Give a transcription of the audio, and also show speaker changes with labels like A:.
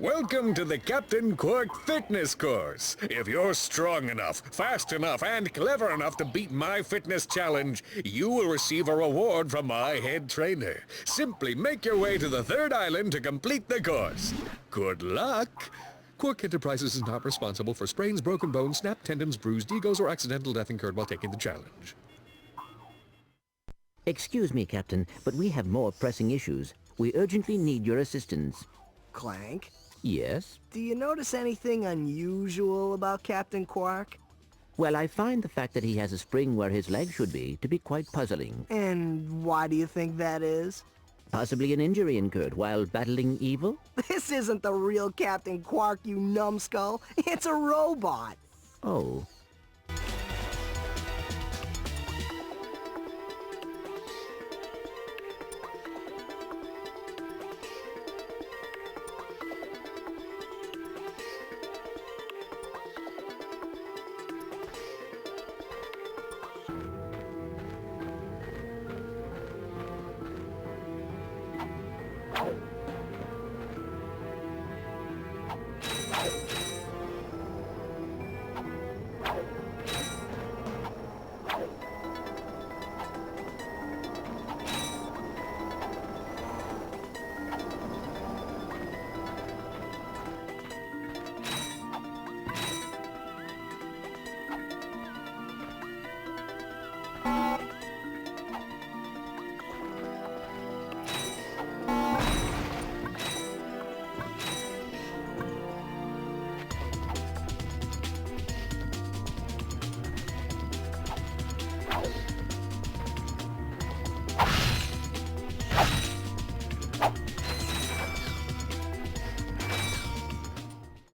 A: Welcome to the Captain Quark Fitness Course. If you're strong enough, fast enough, and clever enough to beat my fitness challenge, you will receive a reward from my head trainer. Simply make your way to the third island to complete the course. Good luck! Quark Enterprises is not responsible for sprains, broken bones, snapped tendons, bruised egos, or accidental death incurred while taking the challenge.
B: Excuse me, Captain, but we have more pressing issues. We urgently need your assistance.
C: Clank?
B: Yes?
C: Do you notice anything unusual about Captain Quark?
B: Well, I find the fact that he has a spring where his leg should be to be quite puzzling.
C: And why do you think that is?
B: Possibly an injury incurred while battling evil?
C: This isn't the real Captain Quark, you numbskull. It's a robot.
B: Oh.